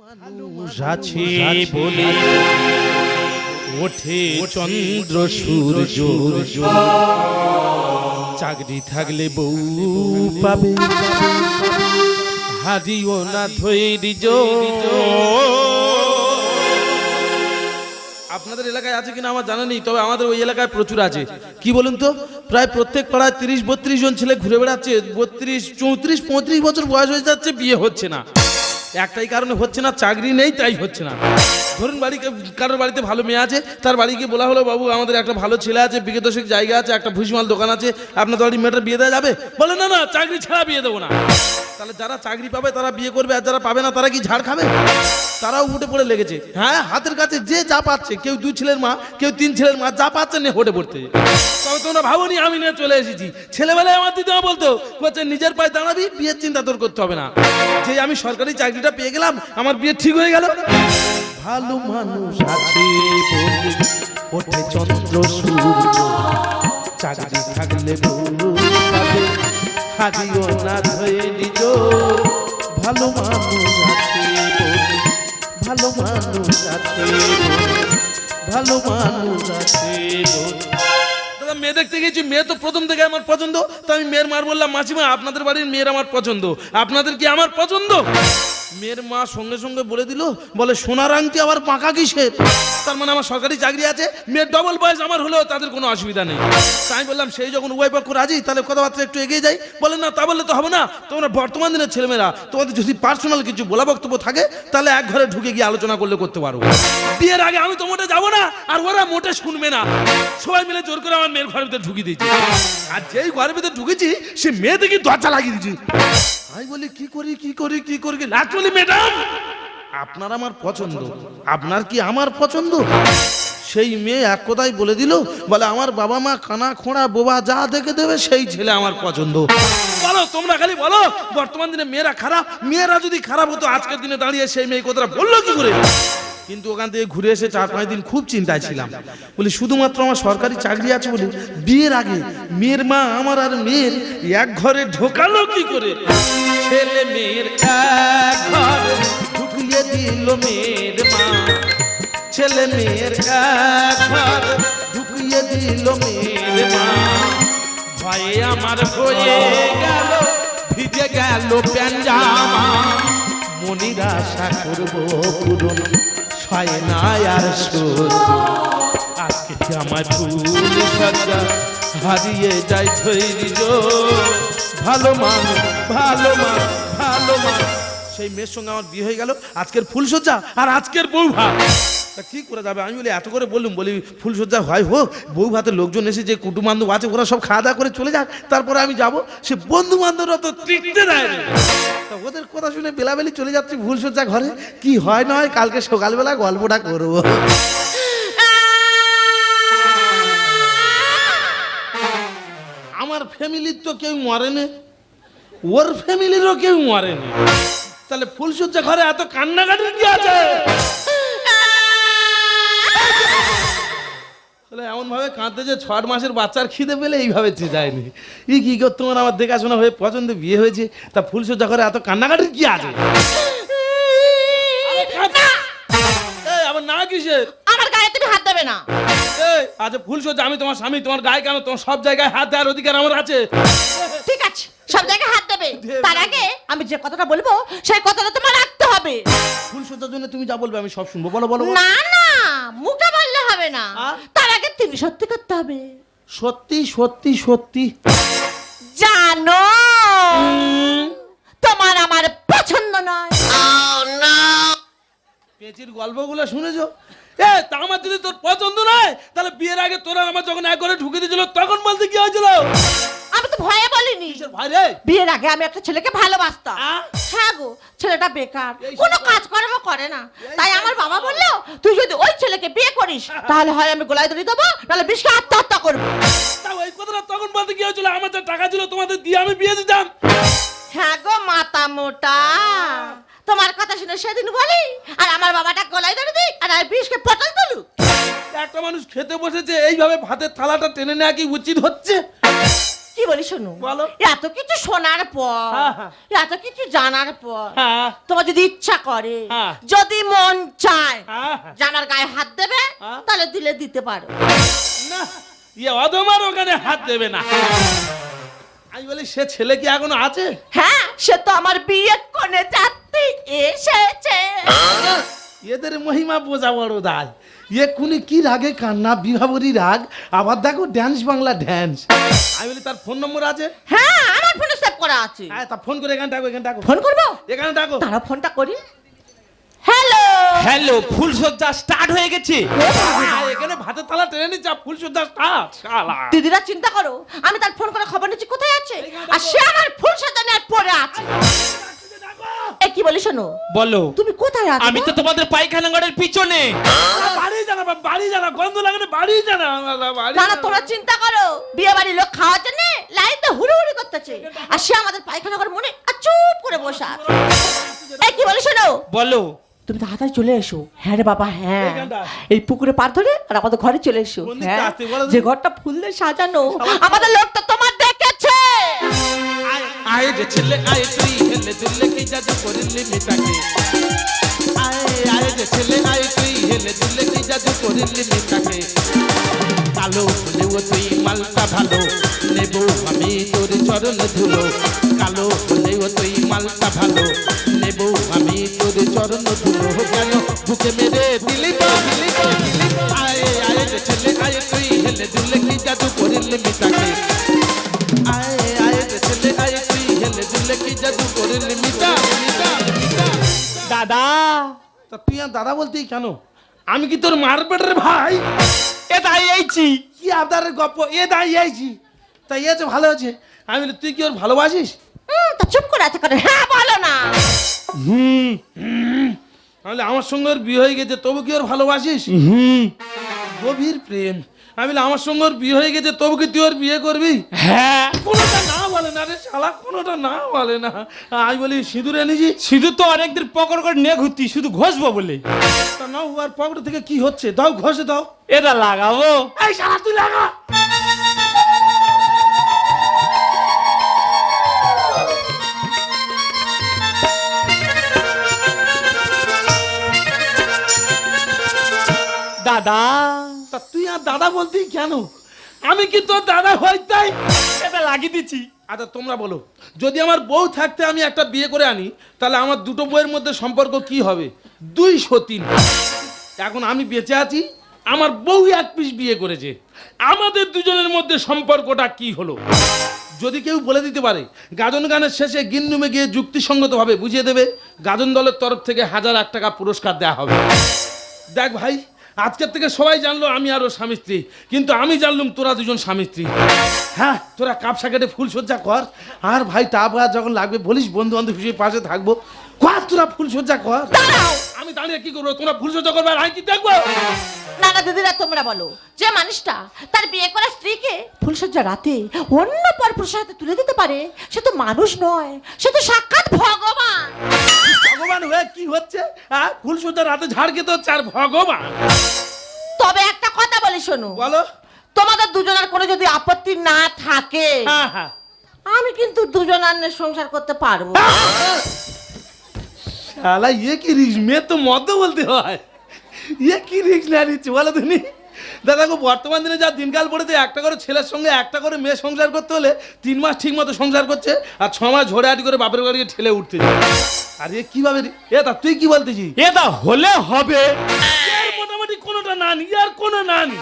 আছে বলে ওঠে চন্দ্র সূর্য, চাকরি থাকলে বউ পাবে, হারিও না ধৈর্য। আপনাদের এলাকায় আছে কিনা আমার জানা নেই, তবে আমাদের ওই এলাকায় প্রচুর আছে। কি বলুন তো, প্রায় প্রত্যেক পাড়ায় 30-32 জন ছেলে ঘুরে বেড়াচ্ছে। 32, 34, 35 বছর বয়স হয়ে যাচ্ছে, বিয়ে হচ্ছে না। একটাই কারণে হচ্ছে না, চাকরি নেই, তাই হচ্ছে না। ধরুন কারোর বাড়িতে ভালো মেয়ে আছে, তার বাড়ি গিয়ে বলা হলো, বাবু আমাদের একটা ভালো ছেলে আছে, বিঘে দশেক জায়গা আছে, একটা ভুসিমাল দোকান আছে, আপনার বাড়ির মেয়েটা বিয়ে দেওয়া যাবে? বলে না না, চাকরি ছাড়া বিয়ে দেবো না। তাহলে যারা চাকরি পাবে তারা বিয়ে করবে, আর যারা পাবে না তারা কি ঝাড় খাবে? তারাও উঠে পড়ে লেগেছে। হ্যাঁ, হাতের কাছে যে যা পাচ্ছে, কেউ 2 ছেলের মা, কেউ 3 ছেলের মা, যা পাচ্ছে নিয়ে হোটে পড়তে। তবে তোমরা ভাবোনি আমি নিয়ে চলে এসেছি। ছেলেবেলায় আমার দিদিমা বলতো, নিজের পায়ে দাঁড়াবি, বিয়ের চিন্তা তোর করতে হবে না। যে আমি সরকারি চাকরিটা পেয়ে গেলাম, আমার বিয়ে ঠিক হয়ে গেল। ভালো মানুষ আছে বলে ওঠে চন্দ্র সূর্য, চাকরি থাকলে বউ পাবে, হারিও না ধৈর্য। ভালো মানুষ আছে বলে, ভালো মানুষ আছে বলে, ভালো মানুষ আছে বলে। দাদা, মেয়ে দেখতে গেছি, মেয়ে তো প্রথম থেকে আমার পছন্দ। তো আমি মেয়ের মার বললাম, মাসিমা আপনাদের বাড়ির মেয়ের আমার পছন্দ, আপনাদের কি আমার পছন্দ? মেয়ের মা সঙ্গে সঙ্গে বলে দিল, বলে সোনার আংটি আবার পাকা কিসের? তার মানে আমার সরকারি চাকরি আছে, মেয়ের ডবল বয়স আমার হলেও তাদের কোনো অসুবিধা নেই। তাই বললাম, সেই যখন উভয় পক্ষ রাজি, তাহলে কথাবার্তা একটু এগিয়ে যাই। বলে না, তা বললে তো হবে না, তোমরা বর্তমান দিনের ছেলেমেয়েরা, তোমাদের যদি পার্সোনাল কিছু বলা বক্তব্য থাকে, তাহলে এক ঘরে ঢুকে গিয়ে আলোচনা করলে করতে পারো। বিয়ের আগে আমি তো মোটে যাবো না, আর ওরা মোটে শুনবে না। সবাই মিলে জোর করে আমার মেয়ের ঘরের ভিতরে ঢুকিয়ে দিয়েছি। আর যেই ঘরের ভিতরে ঢুকেছি, সে মেয়ে দেখি দরজা লাগিয়ে দিয়েছি। আমি বলি, কি করি কি করি কি করি? অ্যাকচুয়ালি ম্যাডাম, আপনার আমার পছন্দ, আপনার কি আমার পছন্দ? সেই মেয়ে এক কথাই বলে দিল, বলে আমার বাবা মা কানা খোঁড়া বোবা যা দেখে দেবে, সেই ছেলে আমার পছন্দ। বলো তোমরা, খালি বলো, বর্তমান দিনে মেয়েরা খারাপ? মেয়েরা যদি খারাপ হতো, আজকের দিনে দাঁড়িয়ে সেই মেয়ে কথাটা বললো কি করে? কিন্তু ওখান থেকে ঘুরে এসে 4-5 দিন খুব চিন্তায় ছিলাম। বলি, শুধুমাত্র আমার সরকারি চাকরি আছে বলে বিয়ের আগে মেয়ের মা আমার আর মেয়ের এক ঘরে ঢোকালো কি করে? ছেলে মেয়ের এক ঘরে ঢুকিয়ে দিল মেয়ের মা, ছেলে মেয়ের এক ঘরে ঢুকিয়ে দিল মেয়ের মা। ভয়ে আমার হয়ে গেল, ভিজে গেল প্যান্জামা, মনির আশা করবো পূরণ হয় না আর সহ্য। আজকে আমার ফুল সজ্জা হারিয়ে যায় ধৈর্য। ভালো মানুষ, ভালো মানুষ, ভালো মানুষ। সেই মেয়ের সঙ্গে আমার বিয়ে হয়ে গেল, আজকের ফুলসজ্জা আর আজকের বউ ভাত। তা কি করে যাবে? আমি বলি, এত করে বললুম, বলি ফুলসজ্জা হয় হোক, বউ ভাতের লোকজন এসে, যে কুটুম বান্ধব আছে, ওরা সব খাওয়া দাওয়া করে চলে যাক, তারপরে আমি যাব। সে বন্ধু বান্ধবরা তো টিকতে দেয় না। তা ওদের কথা শুনে বেলাবেলি চলে যাচ্ছি ফুলসজ্জা ঘরে। কি হয় না হয় কালকে সকালবেলা গল্পটা করবো। আমার ফ্যামিলির তো কেউ মরেনি, ওর ফ্যামিলিরও কেউ মরেনি, তাহলে ফুলসজ্জা ঘরে এত কান্নাকাটি কি আছে? এমন ভাবে কাঁদতে যে 6 মাসের বাচ্চার খিদে পেলে এইভাবে যায়নি। কি করতো, তোমার আমার দেখাশোনা হয়ে পছন্দ বিয়ে হয়েছে, তা ফুলসজ্জা ঘরে এত কান্নাকাটির কি আছে? আবার না কিসের? আমার গায়ে তুমি হাত দেবে না। আচ্ছা ফুলসজ্জা, আমি তোমার স্বামী, তোমার গায়ে কেন? তোমার সব জায়গায় হাত দেওয়ার অধিকার আমার আছে। ঠিক আছে, সব জায়গায় হাত দেবে, তার আগে আমি যে কথাটা বলবো সেই কথাটা তোমার রাখতে হবে। ফুলসজ্জার জন্য তুমি যা বলবে আমি সব শুনবো। বলো বলো। না না, মুখে বললে হবে না, তার আগে তুমি সত্যি করতে হবে। সত্যি সত্যি সত্যি? জানো তোমার আমার পছন্দ নয়। পেঁচির গল্পগুলো শুনেছো? তা আমার যদি তোর পছন্দ নয়, তাহলে বিয়ের আগে তোরা আমার যখন এক ঘরে ঢুকে দিয়েছিল, তখন বলতে কি হয়েছিল? আমি তো ভয়ে বলিনি। বিয়ের আগে আমি একটা ছেলেকে ভালোবাসতাম। হ্যাঁ গো, ছেলেটা বেকার, কোনো কাজকর্ম করে না। তাই আমার বাবা বললো, তুই যদি ওই ছেলেকে বিয়ে করিস, তাহলে হয় আমি গলায় দড়ি দেবো, নাহলে বিষকে আত্মহত্যা করবো। ওই কথাটা তখন বলতে কি হয়েছিল? আমার যে টাকা ছিল তোমাদের দিয়ে আমি বিয়ে দিতাম। হ্যাঁ গো মাথা মোটা, তোমার কথা শুনে সেদিন বলি, আর আমার বাবাটা গলায় ধরে দিই, আর আমি বিষকে পটল তুলু। একটা মানুষ খেতে বসেছে, এইভাবে ভাতের থালাটা টেনে নেওয়া কি উচিত হচ্ছে? কি বলি শোনো, বলো। এত কিছু শোনার পর, হ্যাঁ, হ্যাঁ। এত কিছু জানার পর, হ্যাঁ। তোমার যদি ইচ্ছা করে, হ্যাঁ। যদি মন চায় হ্যাঁ। যে আমার গায়ে হাত দেবে, হ্যাঁ। তাহলে দিলে দিতে পারো। না, অধমার ওখানে হাত দেবে না। আমি বলি সে ছেলে কি এখনো আছে? হ্যাঁ, সে তো আমার বিয়ে কোণে যাত্রী এসেছে। এদের মহিমা বোঝা বড় দায়। এক্ষুনি কি রাগে কান্না, বিভাবরী রাগ, আবার দেখো ড্যান্স বাংলা ড্যান্স। আমি বলি তার ফোন নম্বর আছে? হ্যাঁ, আমার ফোনে সেভ করা আছে। হ্যাঁ, তা ফোন করে এখানে ডাকো, এখানে ডাকো, ফোন করবো? এখানে ডাকো। তারা ফোনটা করি। হ্যালো হ্যালো, ফুলসজ্জা স্টার্ট হয়ে গেছে। এখানে ভাতের থালা টেনে নিচ্ছে, ফুল সুদ্ধা স্টার্ট। শালা দিদিরা চিন্তা করো, আমি তার ফোন করে খবর নিচ্ছি কোথায় আছে, আর সে আমার ফুল সাজানো আর পরে আছে। এ কি বলি শোনো, বলো। তুমি কোথায় আছো? আমি তো তোমাদের পায়খানা ঘরের পিছনে। বাড়ি জানা, বাড়ি জানা, গন্ধ লাগে না, বাড়ি জানা, বাড়ি না না, জানা। তোমরা চিন্তা করো, বিয়ে বাড়ির লোক খাওয়ার জন্য লাইনটা হুড়ুহুড়ি করতেছে, আর সে আমাদের পায়খানা ঘর মনে আর চুপ করে বসে আছে। এ কি বলি শোনো, বলো। তুমি তাড়াতাড়ি চলে এসো। হ্যাঁ রে বাবা, হ্যাঁ, এইখানটা? এই পুকুরে পার ধরে আর আমাদের ঘরে চলে এসো। কোন দিকটা হ্যাঁ, আসতে বলো তো? যে ঘরটা ফুল দিয়ে সাজানো, আমাদের লোক তো তোমার দেখেছে। আয় যে ছেলে আয় তুই হেলে দুলে কি জাদু করিলি মিটাকে। আয় যে ছেলে আয় তুই হেলে দুলে কি জাদু করিলি মিটাকে। কালো হলেও তুই মালটা ভালো, নেবো আমি তোর চরণ ধুলো। কালো হলেও তুই মালটা ভালো, নেবো আমি তোর চরণ ধুলো। কেন বুকে মেরে দিলি তো, দিলি তো, দিলি তো। আয় যে ছেলে আয় তুই হেলে দুলে কি জাদু করিলি মিটাকে। আয় যে ছেলে আয় তুই হেলে দুলে কি জাদু করিলি মিটা, মিটা, মিটা। দাদা, তা তুই আর দাদা বলতেই কেন? আমি কি তোর মারপেটের ভাই? এটা এইছি। কি আবদারের গপ্প, এ দাঁড়িয়েছি। তাই আছে, ভালো আছে। আমি বলি তুই কি ওর ভালোবাসিস? তা চুপ করে আছে করে, হ্যাঁ বলো না। তাহলে আমার সঙ্গে ওর বিয়ে হয়ে গেছে, তবু কি ওর ভালোবাসিস? গভীর প্রেম। আমি বলি আমার সঙ্গে ওর বিয়ে হয়ে গেছে, তবু কি তুই ওর বিয়ে করবি? হ্যাঁ। কোনোটা না বলে না রে শালা, কোনোটা না বলে না। আমি বলি সিঁদুর এনেছি? শুধু তো অনেকদিন পকড় করে নিয়ে ঘুরতি, শুধু ঘষবো বলে। তা নাও, আর পকেট থেকে কি হচ্ছে? দাও, ঘষে দাও। এটা লাগাবো। এই শালা তুই লাগা। দাদা, তা তুই আর দাদা বলতেই কেন? আমি কি তোর দাদা হই তাই? এটা লাগিয়ে দিচ্ছি। আচ্ছা তোমরা বলো, যদি আমার বউ থাকতে আমি একটা বিয়ে করে আনি, তাহলে আমার দুটো বউয়ের মধ্যে সম্পর্ক কি হবে? 203। এখন আমি বেঁচে আছি, আমার বউ এক পিস বিয়ে করেছে, আমাদের দুজনের মধ্যে সম্পর্কটা কি হলো? যদি কেউ বলে দিতে পারে, গাজন গানের শেষে গিন্নুমে গিয়ে যুক্তিসঙ্গতভাবে বুঝিয়ে দেবে, গাজন দলের তরফ থেকে 1000 টাকা পুরস্কার দেওয়া হবে। দেখ ভাই, আজকের থেকে সবাই জানলো আমি আরো স্বামী স্ত্রী, কিন্তু আমি জানলাম তোরা দুজন স্বামী স্ত্রী। হ্যাঁ, তোরা কাপ সাকেটে ফুল সজ্জা কর, আর ভাই টাকা যখন লাগবে বলিস, বন্ধু বান্ধব হিসেবে পাশে থাকবো। কর, তোরা ফুল সজ্জা কর। আমি দাঁড়িয়ে কি করবো? তোমরা ফুল সজ্জা করবে আর আমি কি দেখবো? না না দিদিরা, তোমরা বলো, যে মানুষটা তার বিয়ে করা স্ত্রীকে ফুলসজ্জা রাতে অন্য পরপুরুষের হাতে তুলে দিতে পারে, সে তো মানুষ নয়, সে তো সাক্ষাৎ ভগবান। ভগবান হয়ে কি হচ্ছে? হ্যাঁ, ফুল সজ্জা রাতে ঝাড় খেতে হচ্ছে আর ভগবান। তবে একটা কথা বলি শোনো, বলো। তোমাদের দুজনের কোনো যদি আপত্তি না থাকে, হ্যাঁ হ্যাঁ, আমি কিন্তু দুজনের নিয়ে সংসার করতে পারবো। শালা ইয়ে কি রিক্স, মেয়ে তো মদ্য বলতে হয়। ইয়ে কি রিক্স না নিচ্ছে বলো তুমি? দাদা গো, বর্তমান দিনে যা দিনকাল পড়েছে, একটা করে ছেলের সঙ্গে একটা করে মেয়ে সংসার করতে হলে 3 মাস ঠিক মতো সংসার করছে, আর 6 মাস ঝোড়ে আটি করে বাপের বাড়িকে ঠেলে উঠতে যায়। আর এ কিভাবে? এ তা তুই কি বলতেছিস? এটা হলে হবে। এর মোটামুটি কোনোটা না নি, আর কোনো না নি।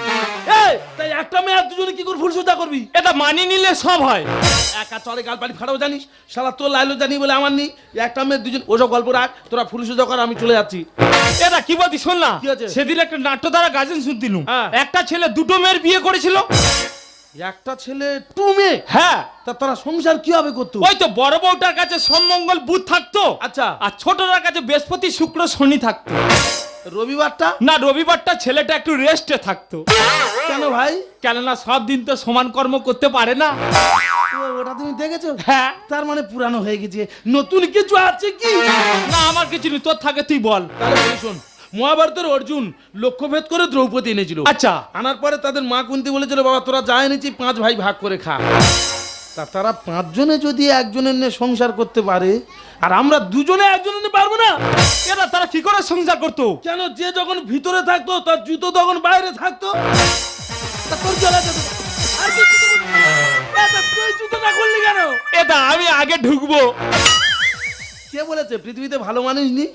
এই তাই একটা মেয়ে আর দুজনে কি করে ফুল সজ্জা করবি? এটা মানিয়ে নিলে সব হয়। একা চলে গাল পাটি ফাটাও জানিস? শালা তোর লাইলো জানি বলে আমার নি। একটা মেয়ে দুজন, ওসব গল্প রাখ, তোরা ফুল সজ্জা কর, আমি চলে যাচ্ছি। এটা কি বলতি শোন না, কি হয়েছে? সেদিন একটা নাট্য দ্বারা গাজন শুনতিলুম, হ্যাঁ। একটা ছেলে দুটো মেয়ের বিয়ে করেছিল। একটা ছেলে 2 মেয়ে? হ্যাঁ, তা তারা সংসার কিভাবে করতো? ওই তো বড় বউটার কাছে সোমমঙ্গল বুধ থাকতো, আচ্ছা। আর ছোটটার কাছে বৃহস্পতি শুক্র শনি থাকতো। রবিবারটা? না, রবিবারটা ছেলেটা একটু রেস্টে থাকতো। কেন ভাই? কেননা সব দিন তো সমান কর্ম করতে পারে না। ওটা তুমি দেখেছো? হ্যাঁ। তার মানে পুরানো হয়ে গেছে, নতুন কিছু আছে কি? না, আমার কিছু নেই, তোর থাকে তুই বল। তাহলে বলি শোন, মহাভারতের অর্জুন লক্ষ্যভেদ করে দ্রৌপদী এনেছিল। আচ্ছা। আনার পরে তাদের মা কুন্তি বলেছিল, বাবা তোরা যা এনেছি 5 ভাই ভাগ করে খা। তারা 5 জনে যদি একজনের নিয়ে সংসার করতে পারে আর আমরা দুজনে একজনের নিয়ে পারবো না, এরা তারা কি করে সংসার করতো? কেন? যে যখন ভিতরে থাকতো তার জুতো তখন বাইরে থাকতো। তা তোর কি হলো? আর কি জুতো করবি? তুই জুতোটা করলি কেন? এটা আমি আগে ঢুকবো। কে বলেছে পৃথিবীতে ভালো মানুষ নেই?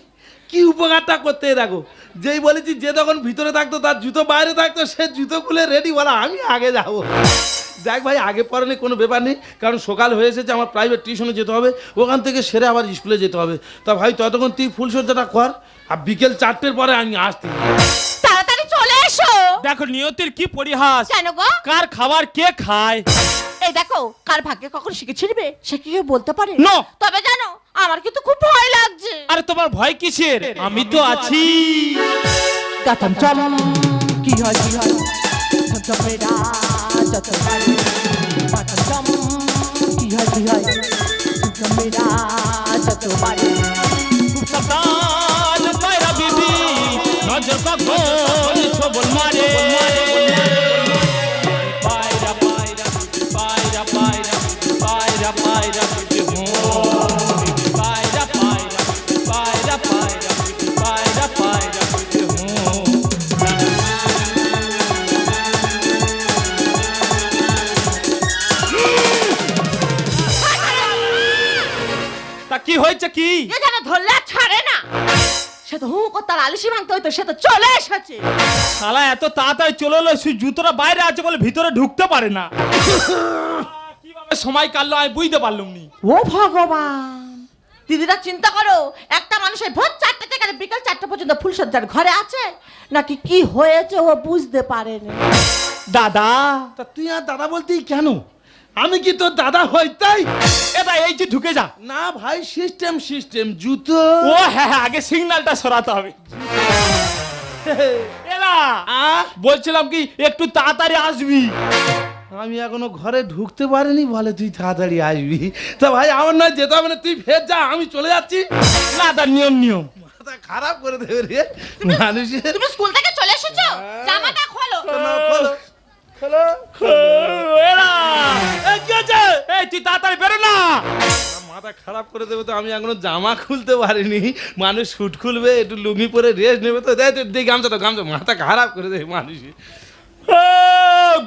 কি উপকারটা করতে দেখো, যেই বলেছি যে তখন ভিতরে থাকতো তার জুতো বাইরে থাকতো, সে জুতো খুলে রেডি বলা আমি আগে যাব। দেখ ভাই, আগে পরে নেই কোনো ব্যাপার নেই, কারণ সকাল হয়ে এসেছে, আমার প্রাইভেট টিউশনে যেতে হবে, ওখান থেকে সেরে আবার স্কুলে যেতে হবে। তা ভাই ততক্ষণ তুই ফুলসজ্জাটা কর, আর বিকেল 4টের পরে আমি আসতে। তাড়াতাড়ি চলে এসো। দেখো নিয়তির কি পরিহাস। কেন গো? কার খাবার কে খায়? এই দেখো, কার ভাগ্যে কখন শিখে ছিড়বে সে কি কেউ বলতে পারে? No! তবে জানো, আমার কিন্তু খুব ভয় লাগছে। আরে তোমার ভয় কিসের? আমি তো আছি। গাতাম চম কি হয় কি হয় চমচমেরা যত পারে গাতাম চম কি হয় কি হয় চমচমেরা যত পারে খুব সাবধান পায়রা বিবি, নজর কখন ছবল মারে। পায়রা পায়রা পায়রা পায়রা পায়রা পায়রা বিবি হো, পায়রা পায়রা পায়রা পায়রা পায়রা পায়রা বিবি হো। তা কি হয়েছে কি? এ যেন ধরলে আর ছাড়ে না। সে তো হু কো তার আলিশি ভাঙতে হইতো, সে তো চলে এসেছে। শালা এত তাড়াতাড়ি চলে এলো, শুধু জুতোটা বাইরে আছে বলে ভিতরে ঢুকতে পারে না। কিভাবে সময় কাটলো আমি বুঝতে পারলাম নি। ও ভগবান, দিদিরা চিন্তা করো, একটা মানুষের ভোর 4টে থেকে বিকাল 4টে পর্যন্ত ফুলসজ্জার ঘরে আছে, নাকি কি হয়েছে ও বুঝতে পারেনি। দাদা, তা তুই আর দাদা বলতেই কেন? আমি কি তোর দাদা হই তাই? এটা এই যে ঢুকে যা। না ভাই, সিস্টেম সিস্টেম জুতো। ও হ্যাঁ হ্যাঁ, আগে সিগন্যালটা সরাতে হবে। এলা বলছিলাম কি একটু তাড়াতাড়ি আসবি। আমি এখনো ঘরে ঢুকতে পারিনি, বলে তুই তাড়াতাড়ি আসবি। তা ভাই আমার নয় যেতে হবে না, তুই ফের যা, আমি চলে যাচ্ছি। না তার নিয়ম নিয়ম। মাথা খারাপ করে দেবে রে মানুষের। তুমি স্কুল থেকে চলে এসেছো, জামাটা খোলো। খোলো, খোলো, এলা এই কি আছে? এই তুই তাড়াতাড়ি বেরো না। মাথা খারাপ করে দেবে তো, আমি এখনো জামা খুলতে পারিনি। মানুষ শুট খুলবে, একটু লুঙ্গি পরে রেস্ট নেবে, তো দেখ গামছা তো গামছা, মাথা খারাপ করে দেবে মানুষ। ও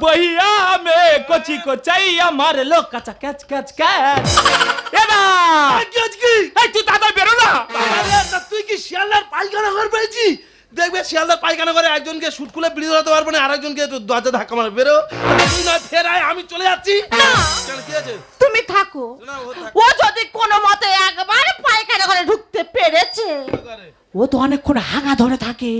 বহিয়া মে কোচি কোচাইয়া মারে লো কাচা ক্যাচ ক্যাচ ক্যাচ। এলা এই তুই তাড়াতাড়ি বেরো না। তুই কি শিয়ালদার পায়খানা ঘর পেয়েছি? দেখবে শিয়ালদার পায়খানা করে একজনকে শুট খুলে বিড়ি ধরাতে পারবো না, আরেকজনকে দরজা ধাক্কা মারে। বেরো, তুই নয় ফের আয়, আমি চলে যাচ্ছি। না, কেন, কি আছে? তুমি থাকো। না, ও থাক। ও যদি কোনো মতে একবার পায়খানা ঘরে ঢুকতে পেরেছে, ও তো অনেকক্ষণ হাগা ধরে থাকে।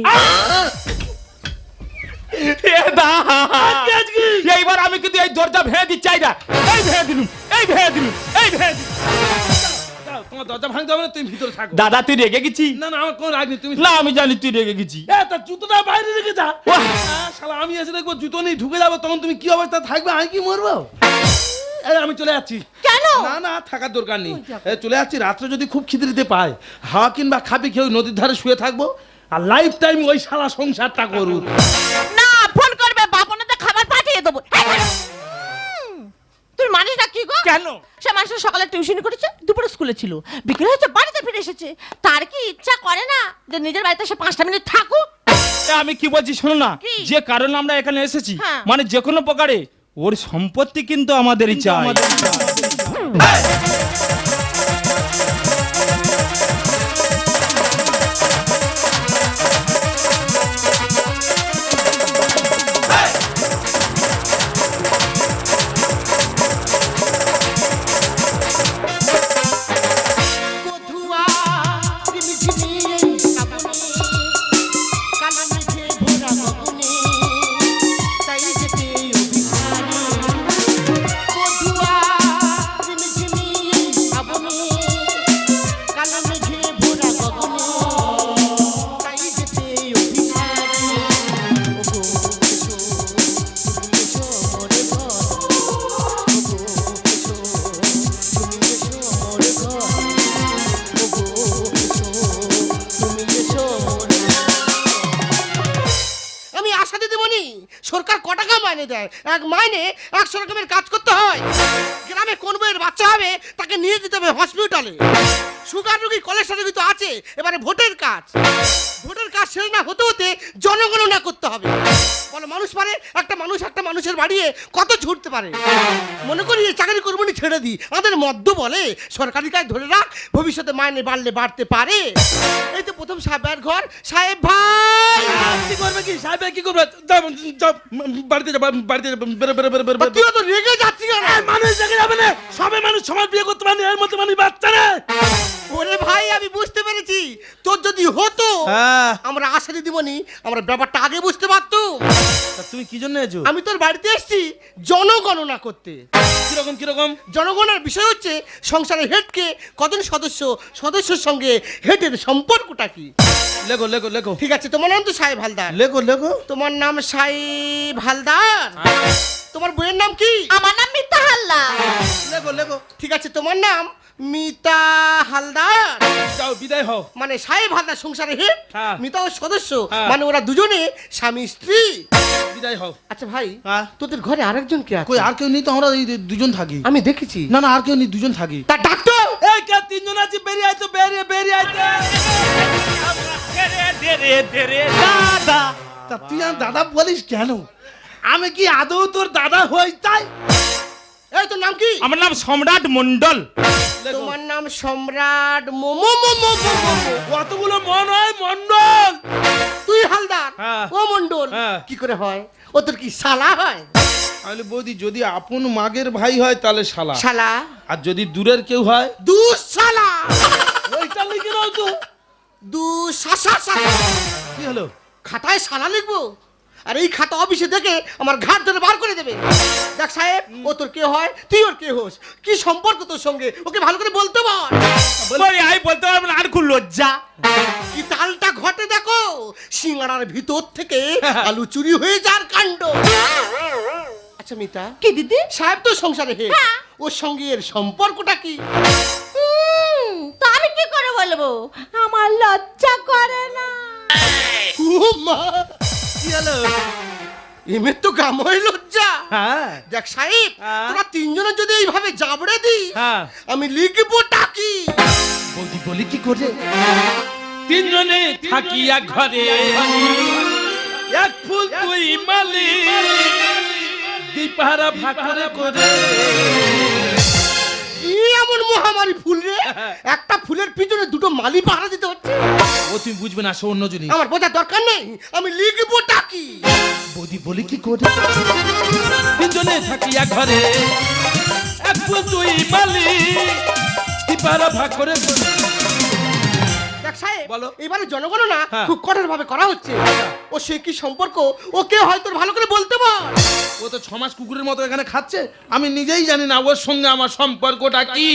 এইবার আমি কিন্তু এই দরজা ভেঙে দিচ্ছি। চাই না, এই ভেঙে দিলুম, এই ভেঙে দিলুম, এই ভেঙে দিলুম। তোমার দরজা ভাঙতে হবে না, তুমি ভিতরে থাকো। দাদা তুই রেগে গেছি? না না, আমার কোনো রাগ নেই, তুমি। না আমি জানি তুই রেগে গেছি। তার জুতোটা বাইরে রেখে যা। শালা আমি এসে দেখবো জুতো নেই, ঢুকে যাবো, তখন তুমি কি অবস্থা থাকবে, আমি কি মরবো? আমি চলে যাচ্ছি। কেন? না না, থাকার দরকার নেই, চলে যাচ্ছি। রাত্রে যদি খুব খিদে দিতে পায়, হাওয়া কিংবা খাবি খেয়ে ওই নদীর ধারে শুয়ে থাকবো, আর লাইফ টাইম ওই শালা সংসারটা করুন। না, ফোন করবে, বাপনাতে খাবার পাঠিয়ে দেবো। তুই মানিস না কি গো? কেন? সে মানুষ সকালে টিউশন করেছে, দুপুরে স্কুলে ছিল, বিকেলে হচ্ছে বাড়িতে ফিরে এসেছে। তার কি ইচ্ছা করে না যে নিজের বাড়িতে সে 5টা মিনিট থাকুক? আমি কি বলছি শোনো না, কি? যে কারণে আমরা এখানে এসেছি, হ্যাঁ। মানে যে কোনো প্রকারে ওর সম্পত্তি কিন্তু আমাদেরই চাই। সরকার ক টাকা মাইনে দেয়? এক মাইনে 100 রকমের কাজ করতে হয়। গ্রামে কোন বইয়ের বাচ্চা হবে তাকে নিয়ে যেতে হবে হসপিটালে। সুগার রোগী কলেস্ট্রল রোগী তো আছে, এবারে ভোটের কাজ শেষ না হতে হতে জনগণনা করতে হবে। বলো মানুষ পারে একটা মানুষের বাড়িয়ে কত ঝুড়তে পারে? মনে করি এই চাকরি করবো নি ছেড়ে দিই। আমাদের মদ্য বলে সরকারি কাজ ধরে রাখ, ভবিষ্যতে মাইনে বাড়তে পারে। এই তো প্রথম সাহেবের ঘর। সাহেব ভাই কি করবে কি সাহেব কি করবে? যাও বাড়িতে যাও, বাড়িতে বেরো। তুই তো রেগে যাচ্ছি কেন? মানুষ দেখে যাবে না, সবে মানুষ সমাজ বিয়ে করতে পারে, এর মধ্যে মানুষ বাচ্চা না। ওরে ভাই আমি বুঝতে পেরেছি, তোর যদি হতো হ্যাঁ, আমরা আশারি দিবনি, আমরা ব্যাপারটা আগে বুঝতে পারতাম। তা তুমি কি জন্য এসো? আমি তোর বাড়িতে এসেছি জনগণনা করতে। কিরকম? জনগণনার বিষয় হচ্ছে সংসারের হেডকে কজন সদস্যের সঙ্গে হেডের সম্পর্কটা কি। লেখো। ঠিক আছে, তোমার নাম তো সাহেব হালদার। লেখো। তোমার নাম সাহেব হালদার। তোমার বইয়ের নাম কি? আমার নাম মিতা হাল্লা। লেখো। ঠিক আছে, তোমার নাম মিতা হালদার। যাও বিদায় হও। মানে সাহেব হালদার সংসারের হেড, হ্যাঁ। মিতা ওর সদস্য, হ্যাঁ। মানে ওরা দুজনে স্বামী স্ত্রী। বিদায় হও। আচ্ছা ভাই, হ্যাঁ। তোদের ঘরে আরেকজন কে আছে? কই আর কেউ নেই তো, আমরা এই দুজন থাকি। আমি দেখেছি। না আর কেউ নেই, দুজন থাকি। তা ডাক্তার এই কে তিনজন আছি, বেরিয়ে আইতো, বেরিয়ে আইতো। দাদা তা তুই আর দাদা বলিস কেন? আমি কি আদৌ তোর দাদা হই তাই? এই তোর নাম কি? আমার নাম সম্রাট মন্ডল। তোমার নাম সম্রাট মোমো। কতগুলো মন হয় মন্ডল। তুই হালদার, হ্যাঁ। ও মন্ডল। হ্যাঁ। কি করে হয়? ও তোর কি শালা হয়? তাহলে বৌদি যদি আপন মাগের ভাই হয় তাহলে শালা, শালা আর যদি দূরের কেউ হয় দু শালা ওইটা লিখে নাও তো। দু শাসা শালা। কি হলো? খাতায় শালা লিখবো, আর এই খাতা অফিসে দেখে আমার ঘাট ধরে বার করে দেবে। দেখ সাহেব, ও তোর কে হয়, তুই ওর কে হোস, কি সম্পর্ক তোর সঙ্গে, ওকে ভালো করে বলতে বল। আমি বলতে পারবো না, আর খুব লজ্জা। কি তালটা ঘটে দেখো, সিঙ্গারার ভিতর থেকে আলু চুরি হয়ে যার কাণ্ড। আচ্ছা মিতা, কি দিদি? সাহেব তো সংসারে হে, হ্যাঁ। ওর সঙ্গে এর সম্পর্কটা কি? তা আমি কি করে বলবো? আমার লজ্জা করে না। ও মা, কি হলো? এমনি তো গামই লজ্জা। হ্যাঁ দেখ সাহেব, হ্যাঁ। তোরা তিনজনে যদি এইভাবে জাবড়ে দিই, হ্যাঁ। আমি লিখবো টাকি। বৌদি বলি কি করে? তিনজনে থাকি এক ঘরে, এক ফুল তুই মালি, দিপাহারা ভাগ করে। কি এমন মহামারী ফুল রে, একটা ফুলের পিছনে দুটো মালি পাহারা দিতে হচ্ছে। ও তুমি বুঝবে না, সে অন্য জিনিস। আমার বোঝার দরকার নেই, আমি লিখবো টাকি। বৌদি বলি কি করে? তিনজনে থাকি এক ঘরে, এক ফুল তুই মালি, দিপাহারা ভাগ করে। দেখ সাহেব, বলো। এবারে জনগণনা হ্যাঁ। খুব কঠোর ভাবে করা হচ্ছে। ও সে কি সম্পর্ক, ওকে হয়তো ভালো করে বলতে বল। ও তো 6 মাস কুকুরের মতো এখানে খাচ্ছে, আমি নিজেই জানি না ওর সঙ্গে আমার সম্পর্কটা কি।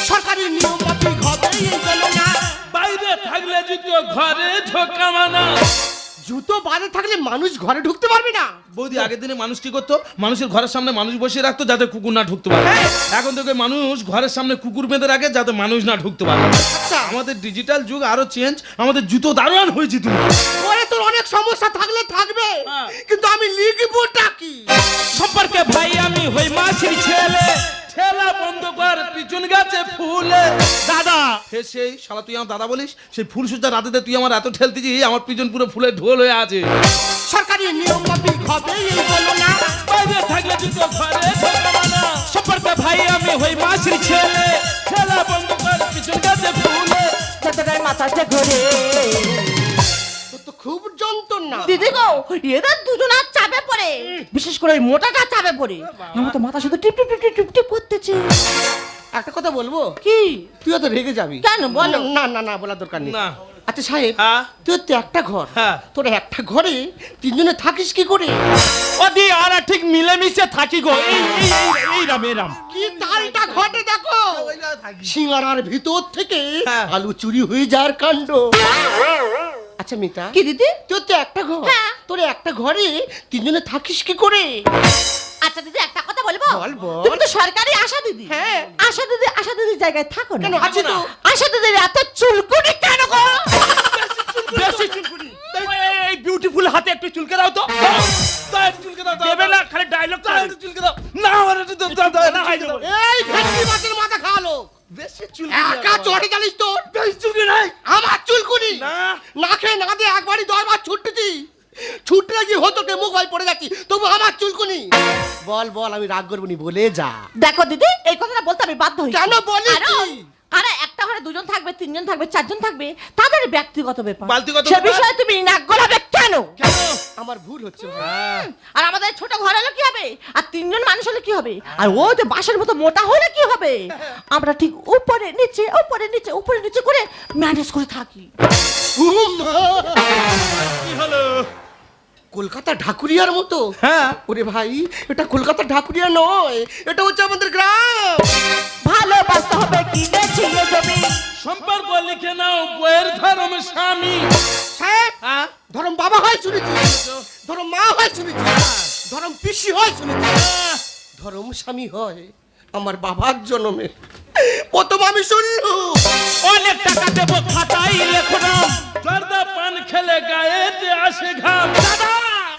সরকারি নিয়ম মাফিক হবে এই গণনা। বাইরে থাকলে যদি ঘরে ঢোকা মানা। জুতো বাইরে থাকলে মানুষ ঘরে ঢুকতে পারবে না। বৌদি আগের দিনে মানুষ কি করতো? মানুষের ঘরের সামনে মানুষ বসিয়ে রাখতো যাতে কুকুর না ঢুকতে পারে। এখন থেকে মানুষ ঘরের সামনে কুকুর বেঁধে রাখে যাতে মানুষ না ঢুকতে পারে। আচ্ছা, আমাদের ডিজিটাল যুগ আরো চেঞ্জ, আমাদের জুতো দারোয়ান হয়েছে তুমি। ওরে তোর অনেক সমস্যা থাকলে থাকবে, হ্যাঁ। কিন্তু আমি লিখবো টাকি। সম্পর্কে ভাই আমি হই মাছির ছেলে। ঠেলা বন্ধ কর, পিছন গাছে ফুলে। দাদা হে সেই শালা, তুই আমার দাদা বলিস? সেই ফুল সুজা রাতে তুই আমার এত ঠেলতেছি, আমার পিছন পুরো ফুলে ঢোল হয়ে আছে। সরকারি নিয়ম মাফিক হবে এই গণনা। বাইরে থাকলে জুতো ঘরে ঢোকা মানা। সম্পর্কে ভাই আমি হই মাছির ছেলে। ঠেলা বন্ধ কর, পিছন গাছে ফুলে। যতটাই মাথাতে ঘুরে। তোর তো খুব যন্ত্রণা। দিদি গো, এরা দুজন আর চাপে পড়ে, বিশেষ করে ওই মোটাটা চাপে পড়ে। আমার তো মাথা শুধু টিপ টিপ টিপ টিপ টিপ করতেছে। একটা কথা বলবো? কি? তুইও তো রেগে যাবি। কেন বলো? না না না, বলার দরকার নেই। না। আচ্ছা সাহেব, হ্যাঁ। তুই তো একটা ঘর, হ্যাঁ। তোর একটা ঘরে তিনজনে থাকিস কি করে? ওদি আর ঠিক মিলেমিশে থাকি গো। এই রাম এরাম। কি তালটা ঘটে দেখো, সিঙ্গারার ভিতর থেকে হ্যাঁ। আলু চুরি হয়ে যাওয়ার কাণ্ড। আচ্ছা মিতা, কি দিদি? তোর তো একটা ঘর, হ্যাঁ। তোর একটা ঘরে তিনজনে থাকিস কি করে? আচ্ছা দিদি, একটা কথা বলবো? বল, বল। তুমি তো সরকারি আশা দিদি। হ্যাঁ। আশা দিদির জায়গায় থাকো না। কেন আছি তো? আশা দিদির এত চুলকুনি কেন গো? বেশি চুলকুনি। এই বিউটিফুল ফুল হাতে একটু চুলকে দাও তো। দাও, একটু চুলকে দাও, দাও, দেবে দাও। না, খালি ডায়লগ দাও, একটু চুলকে দাও। না, আমার একটু দাও, দাও, দাও, একটু চুলকে দাও। এই ভেটকি মাছের মাথা খাওয়ালো বেশি চুলকে একা দাও। চড়ে জানিস তোর বেশি চুলকে নাই। আমার চুলকুনি না। না খেয়ে না দিয়ে একবারই 10 বার ছুটতেছি ছুটতে গিয়ে হতো কে মুখ ভাই পড়ে যাচ্ছি তবু আমার চুলকুনি বল বল আমি রাগ করবো নি বলে যা দেখো দিদি এই কথাটা বলতে আমি বাধ্য হই কেন বলিস কারণ তুই? আরে একটা ঘরে দুজন থাকবে, তিনজন থাকবে, চারজন থাকবে, তাদের ব্যক্তিগত ব্যাপার। ব্যক্তিগত সে ব্যাপার? বিষয়ে তুমি নাক গলাবে কেন? কেন আমার ভুল হচ্ছে ভাই। হ্যাঁ। আর আমাদের ছোট ঘর হলে কি হবে? আর তিনজন মানুষ হলে কি হবে? আর ও যে বাঁশের মতো মোটা হলে কি হবে? আমরা ঠিক উপরে নিচে উপরে নিচে উপরে নিচে করে ম্যানেজ করে থাকি। কি হলো? কলকাতা ঢাকুরিয়ার মতো হ্যাঁ। ওরে ভাই এটা কলকাতা ঢাকুরিয়া নয় এটা হচ্ছে আমাদের গ্রাম ভালোবাসতে হবে কিনেছি এ জমি। সম্পর্ক লিখে নাও, বইয়ের ধর্ম স্বামী। সাহেব হ্যাঁ। ধরম বাবা হয় শুনেছি ধরম মা হয় শুনেছি ধরম পিসি হয় শুনেছি ধরম স্বামী হয় আমার বাবার জন্মে প্রথম আমি শুনলুম অনেক টাকা দেবো, খাতায় লেখো নাম। জর্দা পান খেলে গায়েতে আসে ঘাম। দাদা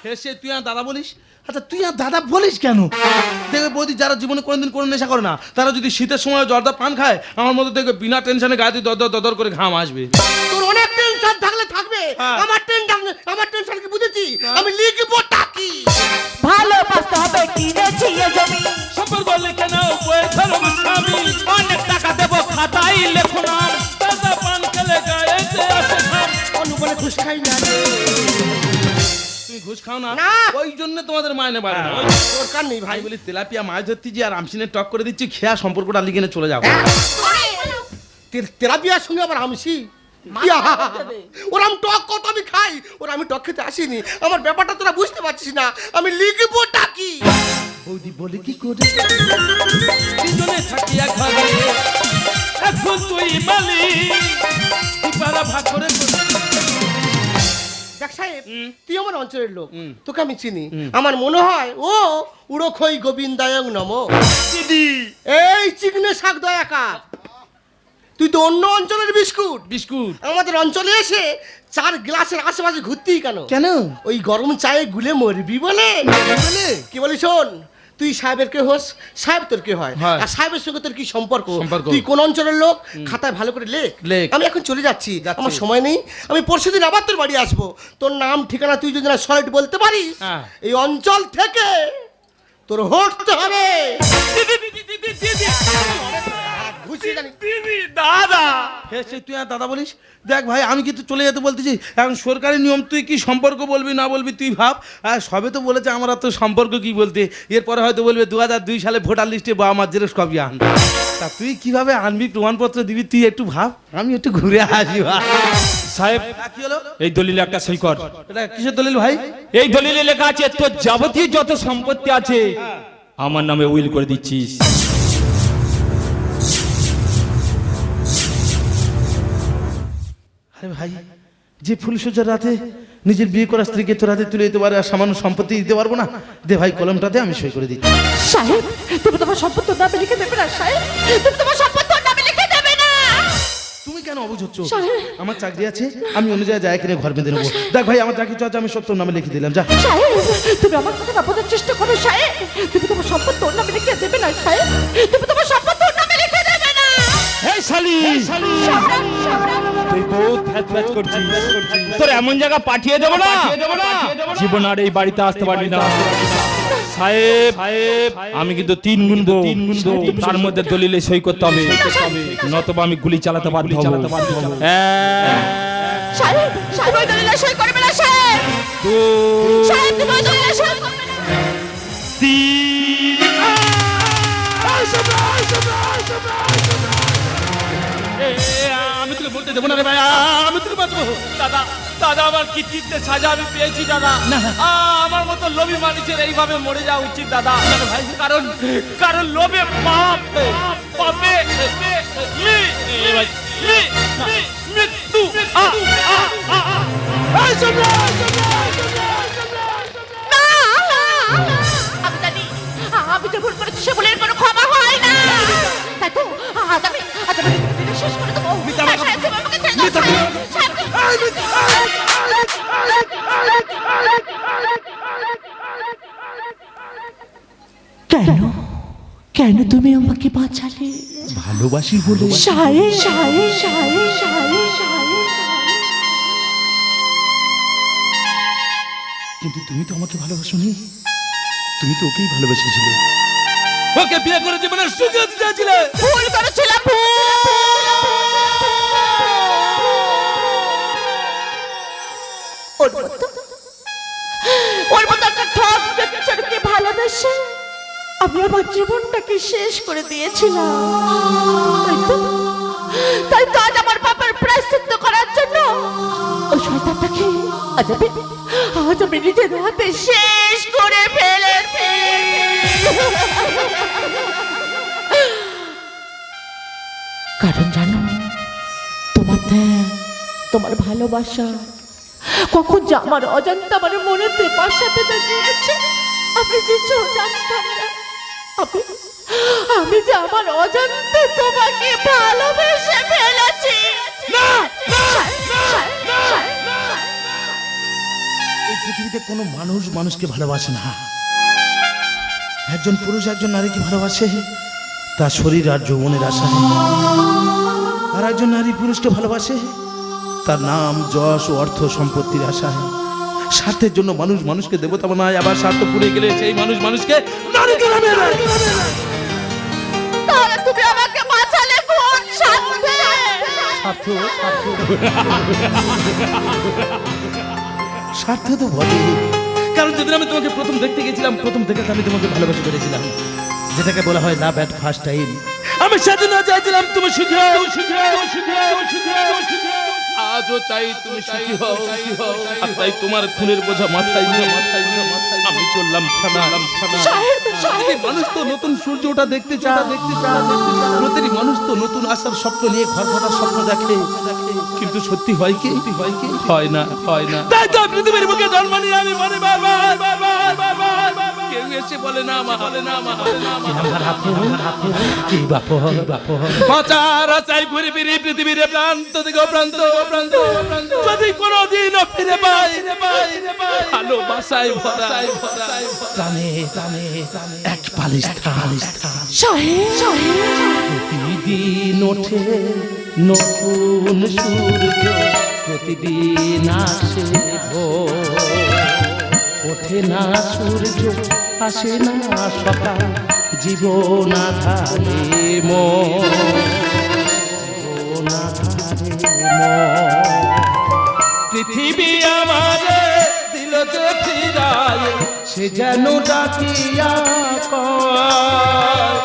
হেসে তুই আর দাদা বলিস? আচ্ছা তুই আর দাদা বলিস কেন? দেখবে বৌদি যারা জীবনে কোনোদিন কোনো নেশা করে না তারা যদি শীতের সময় জর্দা পান খায় আমার মতো দেখবে বিনা টেনশনে গায়ে দর দর করে ঘাম আসবে। তোর অনেক টেনশন থাকলে থাকবে হ্যাঁ। আমার টেনশন কি বুঝেছি আমি লিখবো টাকি ভালোবাসতে হবে কিনেছি এ জমি। সম্পর্ক লিখে নাও, বইয়ের ধর্ম স্বামী। অনেক টাকা দেবো, খাতায় লেখো নাম। জর্দা পান খেলে গায়েতে আসে ঘাম। অনুবলে খুশ খাই না রে। তুমি ঘুষ খাও না? না। ওই জন্য তোমাদের মাইনে বাড়ে না। দরকার নেই ভাই ভাই বলি তেলাপিয়া মাছ ধরতে যে আর আমসিনে টক করে দিচ্ছি, খেয়া সম্পর্কটা লিখে নিয়ে চলে যাও। তেলাপিয়ার সঙ্গে আবার আমসি মাথা খারাপ দেবে। ওরা আমি টক কত আমি খাই ওরা আমি টক খেতে আসিনি আমার ব্যাপারটা তোরা বুঝতে পারছিস না আমি লিখবো টাকি বৌদি বলে কি করে দুজনে থাকি এক ঘরে, এখন তুই মালিক, তুই পারা ভাগ করে দেখ সাহেব হুম। তুই আমার অঞ্চলের লোক হুম। তোকে আমি চিনি আমার মনে হয় ও উড়োখই গোবিন্দায়ং নম দিদি এই চিকনে শাক দয়াকার তুই তো অন্য অঞ্চলের বিস্কুট বিস্কুট। আমাদের অঞ্চলে এসে 4 গ্লাসের আশেপাশে ঘুরতেই কেন কেন? ওই গরম চায়ে গুলে মরবি বলে বলে? কি বলি শোন তুই সাহেবের কে হোস সাহেব তোর কে হয় হয়। আর সাহেবের সঙ্গে তোর কি সম্পর্ক সম্পর্ক। তুই কোন অঞ্চলের লোক খাতায় ভালো করে লেখ লেখ। আমি এখন চলে যাচ্ছি যাচ্ছি। আমার সময় নেই আমি পরশুদিন আবার তোর বাড়ি আসবো তোর নাম ঠিকানা তুই যদি না সলিড বলতে পারিস হ্যাঁ। এই অঞ্চল থেকে তোর হটতে হবে ঘুষি জানি দিদি দাদা হেসে তুই আর দাদা বলিস? দেখ ভাই আমি কিন্তু চলে যেতে বলতেছি, এখন সরকারি নিয়ম, তুই কি সম্পর্ক বলবি না বলবি তুই ভাব। আর সবে তো বলেছে আমার তো সম্পর্ক কি বলতে, এরপরে হয়তো বলবে 2002 সালে ভোটার লিস্টে বা আমার জেরক্স কপি আন। তা তুই কিভাবে আনবি, প্রমাণপত্র দিবি, তুই একটু ভাব, আমি একটু ঘুরে আসি ভাই। সাহেব কি হলো? এই দলিলে একটা সই কর। এটা কিসের দলিল ভাই? এই দলিলে লেখা আছে তোর যাবতীয় যত সম্পত্তি আছে আমার নামে উইল করে দিচ্ছিস। আরে ভাই, যে ফুলসজ্জার রাতে নিজের বিয়ে করা স্ত্রীকে তো রাতে তুলে দিতে পারে আর সামান্য সম্পত্তি দিতে পারবো না, দে ভাই কলমটাতে আমি সই করে দিচ্ছি। সাহেব তুমি তোমার সম্পত্তি ওর নামে লিখে দেবে না সাহেব, তুমি তোমার সম্পত্তি ওর নামে লিখে দেবে না। তুমি কেন অবুঝ হচ্ছ? সাহেব। আমার চাকরি আছে, আমি অনুযায়ী জায়গা কিনে ঘর বেঁধে নেবো। দেখ ভাই আমার চাকরি আছে, আমি সত্য নামে লিখে দিলাম, যা। সাহেব তুমি আমার কথা না বোঝার চেষ্টা করো সাহেব, তুমি তোমার সম্পত্তি ওর নামে লিখে দেবে না সাহেব, তুমি তোমার সম্পত্তি ওর নামে লিখে দেবে না। এই শালি সাবধান, সাবধান। তুই বহুত ফ্যাচ করছিস, তোর এমন জায়গা পাঠিয়ে দেবো না জীবন আর এই বাড়িতে আসতে পারবি না। সাহেব আমি কিন্তু 3 গুনবো, তার মধ্যে দলিলে সই করতে হবে, নতবা আমি গুলি চালাতে বাধ্য হব। সাহেব সাহেব ওই দলিলে সই করবে না সাহেব, সাহেব তুমি ওই দলিলে সই করবে না। আমি তোকে বলতে দেবো না রে ভাই, আমি তোকে বাঁচবো। দাদা দাদা আমার কীর্তিতে সাজা আমি পেয়েছি দাদা। আমার মতো লোভী মানুষের এইভাবে মরে যাওয়া উচিত দাদা, কারণ কারণ লোভে পাপ, পাপে মৃত্যু। না, আমি জানি আমি যে ভুল করেছি সে ভুলের কোনো ক্ষমা হয় না, তাই তো আজ আমি দিনে শেষ করে দেবো। সাহেব, তুমি আমাকে ছেড়ে দাও, সাহেব, সাহেব, কেন তুমি আমাকে বাঁচালে? ভালোবাসি বলে। সাহেব সাহেব সাহেব সাহেব সাহেব। কিন্তু তুমি তো আমাকে ভালোবাসোনি, তুমি তো ওকেই ভালোবেসেছিলে। ওকে বিয়ে করে জীবনের সুখ দিতে চাইছিলে। ভুল করেছিলাম, ভুল। ওর মতো একটা ঠক ছেলেকে ভালোবেসে আমি আমার জীবনটাকে শেষ করে দিয়েছিলাম। তাই তো আজ আমার পাপের প্রায়শ্চিত্ত করার জন্য ওই শয়তানটাকে আজ আমি নিজের হাতে শেষ করে ফেলেছি। কারণ জানো, তোমার ধ্যান, তোমার ভালোবাসা কখন যে আমার অজান্তে আমার মনেতে বাসা বেঁধে দিয়েছে আমি কিছু জানতাম না। আমি যে আমার অজান্তে তোমাকে ভালোবেসে ফেলেছি। এই পৃথিবীতে কোনো মানুষ মানুষকে ভালোবাসে না। একজন পুরুষ একজন নারীকে ভালোবাসে তার শরীর আর যৌবনের আশায়, আর একজন নারী পুরুষকে ভালোবাসে তার নাম যশ ও অর্থ সম্পত্তির আশায়। স্বার্থের জন্য মানুষ মানুষকে দেবতা বানায়, আবার স্বার্থ পুড়ে গেলে সেই মানুষ মানুষকে নারীকে নামিয়ে দেয়। তাহলে তুমি আমাকে বাঁচালে কোন স্বার্থে? স্বার্থ তো বটে, কারণ যেদিন আমি তোমাকে প্রথম দেখতে গেছিলাম, প্রথম থেকে আমি তোমাকে ভালোবাসা করেছিলাম, যেটাকে বলা হয় লাভ এট ফার্স্ট টাইম। আমি সেদিন চাইছিলাম তুমি সুখী হও, আজও চাই তুমি সুখী হও। আর তাই তোমার খুনের বোঝা মাথায় নিয়ে আমি চললাম থানা। মানুষ তো নতুন সূর্য ওটা দেখতে চায়, প্রতিটি মানুষ তো নতুন আশার স্বপ্ন নিয়ে ঘর ভরার স্বপ্ন দেখে, কিন্তু সত্যি হয় কি? হয় না। তাই তো পৃথিবীর বুকে জন্ম নিয়ে আমি মনে কেউ এসে বলে না পৃথিবীর প্রান্ত থেকে প্রান্ত যদি কোনদিন ফিরে পাই ভালোবাসায় ভরা এক পালিস্তান। প্রতিদিন ওঠে নতুন সূর্য, প্রতিদিন আসে ভোর। ওঠে না সূর্য, আসে না সকাল, জীবন আধারে পৃথিবী আমাদের দিল যে ফিরায়, সে যেন ডাকিয়া কয়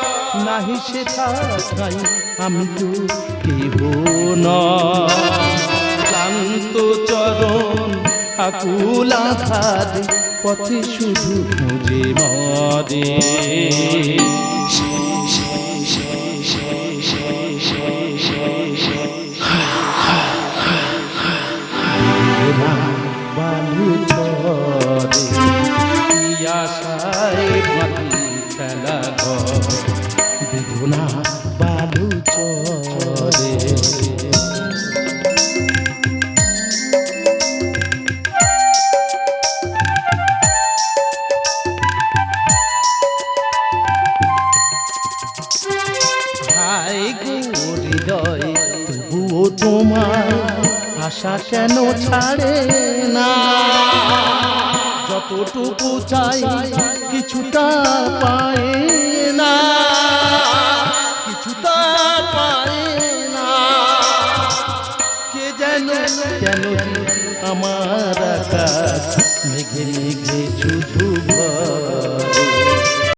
নাহি সে থাকাই আমি তো কেহ নয়। ক্লান্ত চরণ আকুল আধারে পথে শুধু খুঁজে মরে। বালু চরে আশায় মাটি খেলা ঘর, বেদনা বালু চরে। তবুও তোমার আশা কেন ছাড়ে না? যতটুকু চাই কিছুটা পায় না, কে যেন কেন আমার আকাশ মেঘে মেঘে শুধু